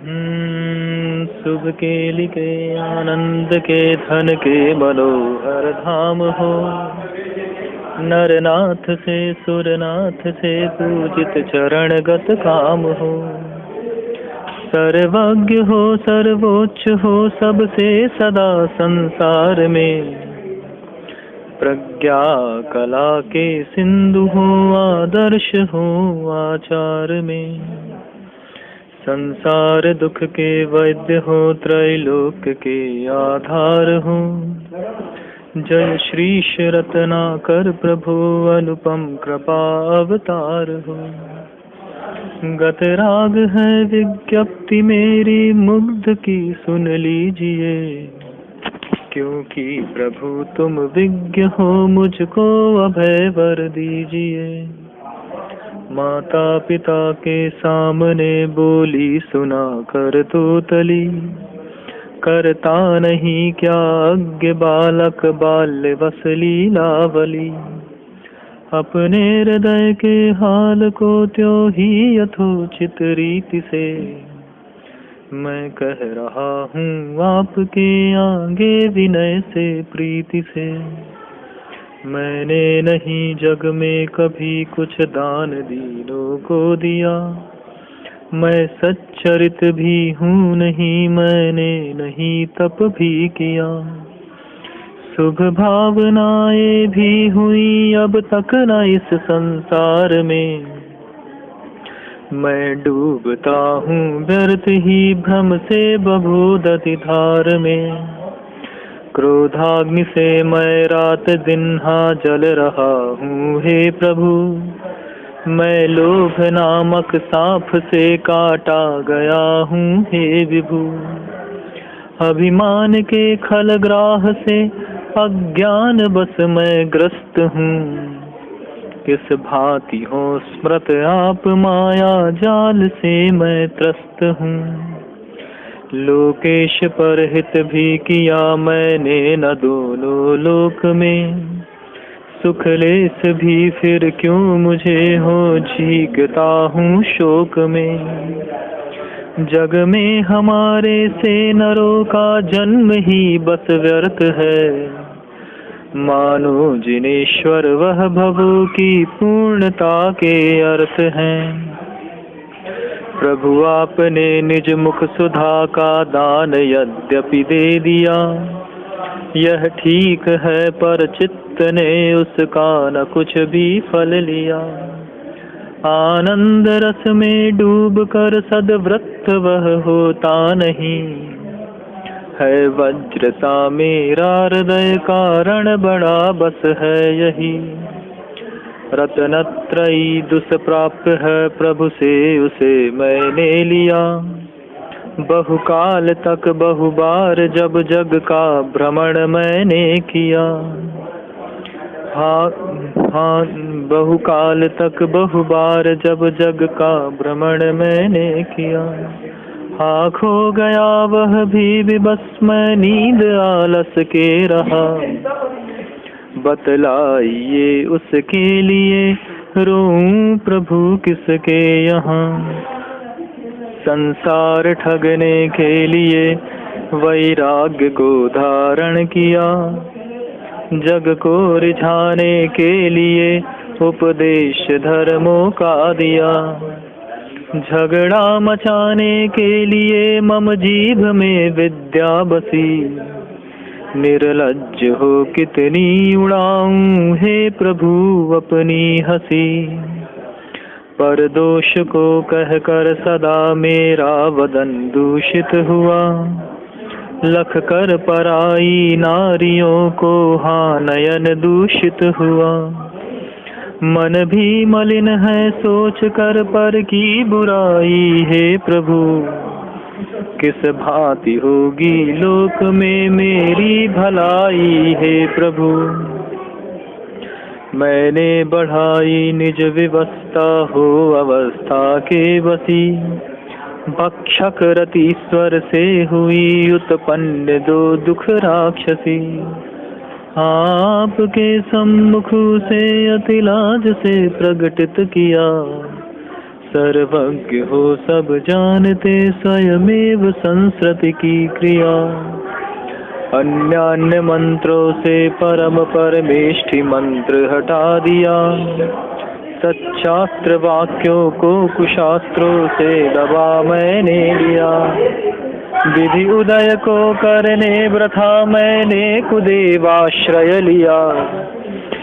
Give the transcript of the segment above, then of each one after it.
शुभ के लिखे आनंद के धन के मनोहर धाम हो। नरनाथ से सुरनाथ से पूजित चरणगत काम हो। सर्वज्ञ हो सर्वोच्च हो सबसे सदा संसार में। प्रज्ञा कला के सिंधु हो आदर्श हो आचार में। संसार दुख के वैद्य हो त्रैलोक के आधार हो। जय श्रीश रत्नाकर प्रभु अनुपम कृपा अवतार हो। गतराग है विज्ञप्ति मेरी मुग्ध की सुन लीजिए। क्योंकि प्रभु तुम विज्ञ हो मुझको अभय वर दीजिए। माता पिता के सामने बोली सुना कर तो तली। करता नहीं क्या अज्ञ बालक बाल्य बस लीलावली। अपने हृदय के हाल को त्यों ही यथोचित रीति से मैं कह रहा हूँ आपके आगे विनय से प्रीति से। मैंने नहीं जग में कभी कुछ दान दीनों को दिया। मैं सच्चरित भी हूँ नहीं मैंने नहीं तप भी किया। शुभ भावनाएं भी हुई अब तक न इस संसार में। मैं डूबता हूँ व्यर्थ ही भ्रम से बभूदति धार में। क्रोधाग्नि से मैं रात दिन जल रहा हूँ हे प्रभु। मैं लोभ नामक सांप से काटा गया हूँ हे विभु। अभिमान के खलग्राह से अज्ञान बस मैं ग्रस्त हूँ। किस भांति हो स्मृत आप माया जाल से मैं त्रस्त हूँ। लोकेश पर हित भी किया मैंने न दोनों लोक में। सुख लेस भी फिर क्यों मुझे हो झीकता हूँ शोक में। जग में हमारे से नरों का जन्म ही बस व्यर्थ है। मानो जिनेश्वर वह भवों की पूर्णता के अर्थ हैं। प्रभु आपने निज मुख सुधा का दान यद्यपि दे दिया। यह ठीक है पर चित्त ने उसका न कुछ भी फल लिया। आनंद रस में डूब कर सद्वृत्त वह होता नहीं। है वज्र सा मेरा हृदय कारण बड़ा बस है यही। रत्नत्रयी दुष्प्राप्य है प्रभु से उसे मैंने लिया। बहुकाल तक बहुबार जब जग का भ्रमण मैंने किया। हाँ बहुकाल तक बहुबार जब जग का भ्रमण मैंने किया। हाँ खो गया वह भी बस मैं नींद आलस के रहा। बतलाइए उसके लिए रोऊं प्रभु किसके यहाँ। संसार ठगने के लिए वैराग्य को धारण किया। जग को रिझाने के लिए उपदेश धर्मों का दिया। झगड़ा मचाने के लिए मम जीभ में विद्या बसी। निर्लज्ज हो कितनी उड़ाऊं हे प्रभु अपनी हंसी। पर दोष को कहकर सदा मेरा वदन दूषित हुआ। लख कर पराई नारियों को हाँ नयन दूषित हुआ। मन भी मलिन है सोच कर पर की बुराई हे प्रभु। किस भांति होगी लोक में मेरी भलाई हे प्रभु। मैंने बढ़ाई निज विवस्था हो अवस्था के बसी। भक्षक रतीश्वर से हुई उत्पन्न दो दुख राक्षसी। आपके सम्मुख से अति लाज से प्रगटित किया। सर्वज्ञ हो सब जानते स्वयमेव संस्कृति की क्रिया। अन्यान्य मंत्रों से परम परमेष्ठि मंत्र हटा दिया। सच्चास्त्र वाक्यों को कुशास्त्रों से दबा मैंने लिया। विधि उदय को करने वृथा मैंने कुदेवाश्रय लिया।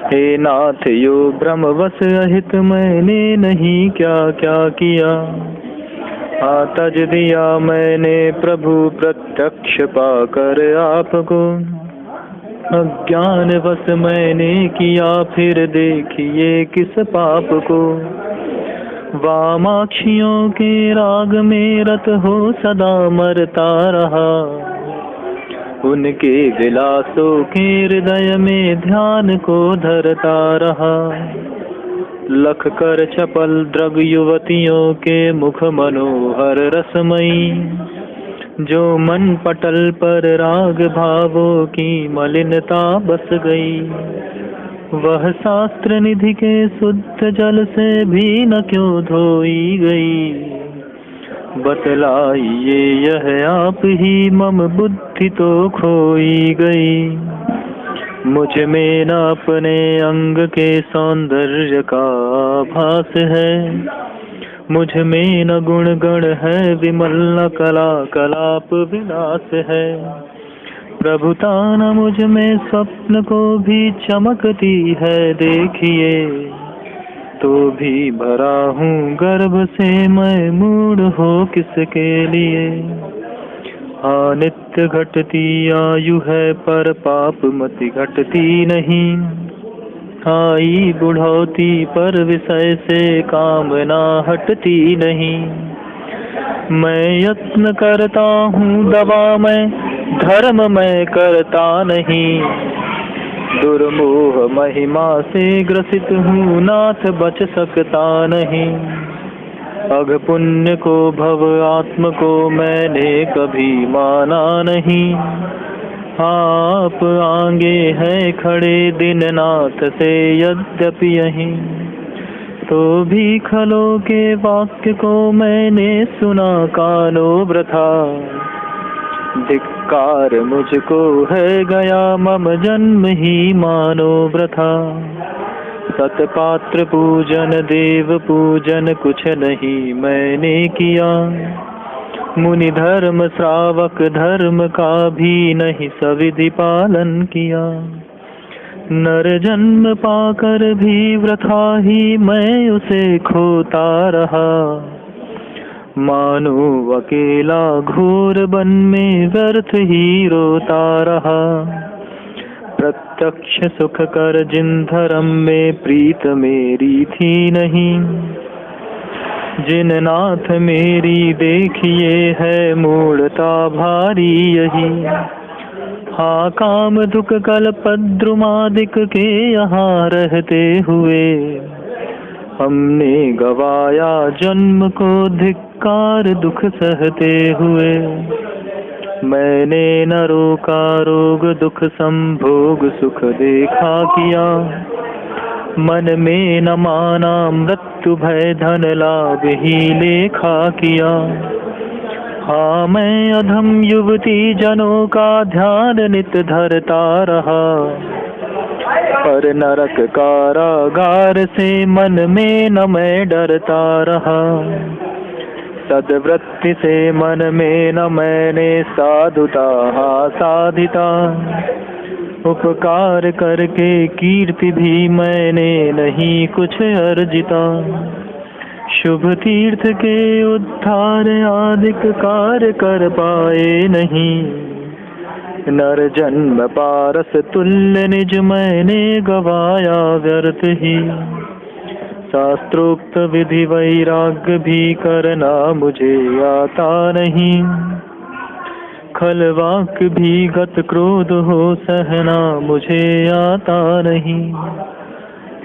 हे नाथ यो ब्रह्मवश अहित मैंने नहीं क्या क्या किया। तज दिया मैंने प्रभु प्रत्यक्ष पाकर आपको। अज्ञान वश मैंने किया फिर देखिए किस पाप को। वामाक्षियों के राग में रत हो सदा मरता रहा। उनके विलासों के हृदय में ध्यान को धरता रहा। लख कर चपल द्रग युवतियों के मुख मनोहर रसमयी। जो मन पटल पर राग भावों की मलिनता बस गई। वह शास्त्र निधि के शुद्ध जल से भी न क्यों धोई गई। बतलाइए यह आप ही मम बुद्धि तो खोई गई। मुझ में न अपने अंग के सौंदर्य का भास है। मुझ में न गुण गण है विमल न कला कलाप विलास है। प्रभुता न मुझ में स्वप्न को भी चमकती है देखिए। तो भी भरा हूँ गर्भ से मैं मूढ़ हो किसके लिए। नित्य घटती आयु है पर पाप मति घटती नहीं। आई बुढ़ौती पर विषय से कामना हटती नहीं। मैं यत्न करता हूँ दवा मैं धर्म मैं करता नहीं। दुर्मोह महिमा से ग्रसित हूँ नाथ बच सकता नहीं। अघ पुण्य को भव आत्म को मैंने कभी माना नहीं। आप आगे हैं खड़े दीननाथ से यद्यपि यहीं। तो भी खलो के वाक्य को मैंने सुना कानो वृथा। धिक्कार मुझको है गया मम जन्म ही मानो वृथा। सतपात्र पूजन देव पूजन कुछ नहीं मैंने किया। मुनि धर्म श्रावक धर्म का भी नहीं सविधि पालन किया। नर जन्म पाकर भी वृथा ही मैं उसे खोता रहा। मानो अकेला घोर वन में व्यर्थ ही रोता रहा। प्रत्यक्ष सुख कर जिन धर्म में प्रीत मेरी थी नहीं। जिन नाथ मेरी देखिए है मूढ़ता भारी यही। हाँ काम दुख कल्प द्रुमादिक के यहाँ रहते हुए। हमने गवाया जन्म को धिक्कार दुख सहते हुए। मैंने न रोका रोग दुख संभोग सुख देखा किया। मन में न माना मृत्यु भय धन लाभ ही लेखा किया। हाँ मैं अधम युवती जनों का ध्यान नित धरता रहा। पर नरक कारागार से मन में न मैं डरता रहा। सद्वृत्ति से मन में न मैंने साधुता साधिता। उपकार करके कीर्ति भी मैंने नहीं कुछ अर्जिता। शुभ तीर्थ के उद्धार आदिक कार्य कर पाए नहीं। नर जन्म पारस तुल्य निज मैंने गवाया व्यर्थ ही। शास्त्रोक्त विधि वैराग्य भी करना मुझे आता नहीं। खलवाक भी गत क्रोध हो सहना मुझे आता नहीं।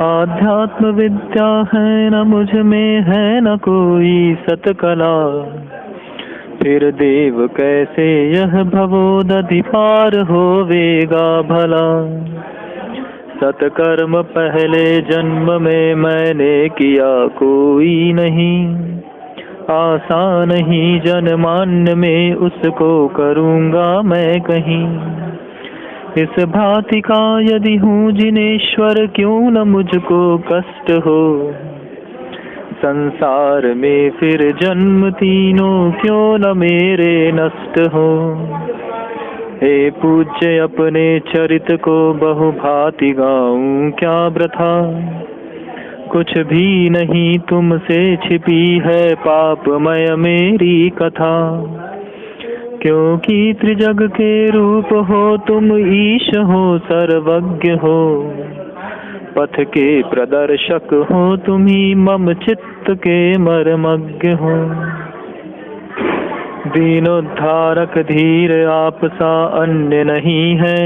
आध्यात्म विद्या है न मुझ में है न कोई सतकला। फिर देव कैसे यह भवोदधि पार होवेगा भला। सत्कर्म पहले जन्म में मैंने किया कोई नहीं, आशा नहीं जनमान्य में उसको करूँगा मैं कहीं। इस भांति का यदि हूँ जिनेश्वर क्यों न मुझको कष्ट हो, संसार में फिर जन्म तीनों क्यों न मेरे नष्ट हो। हे पूज्य अपने चरित को बहुभांति गाऊं क्या वृथा, कुछ भी नहीं तुमसे छिपी है पापमय मेरी कथा। क्योंकि त्रिजग के रूप हो तुम ईश हो सर्वज्ञ हो, पथ के प्रदर्शक हो तुम्ही मम चित्त के मर्मज्ञ हो। दीनोद्धारक धीर आप सा अन्य नहीं है,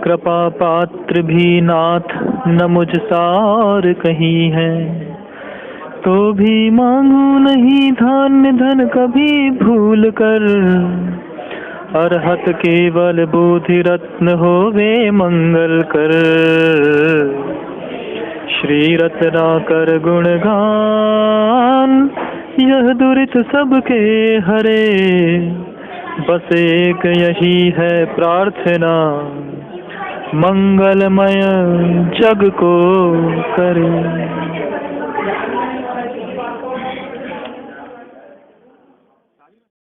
कृपा पात्र भी नाथ न मुझ सार कहीं है। तो भी मांगू नहीं धान्य धन कभी भूल कर, अरहत केवल बोधि रत्न होवे मंगल कर। श्री रत्नाकर गुणगान यह दुरित सबके हरे, बस एक यही है प्रार्थना मंगलमय जग को करे।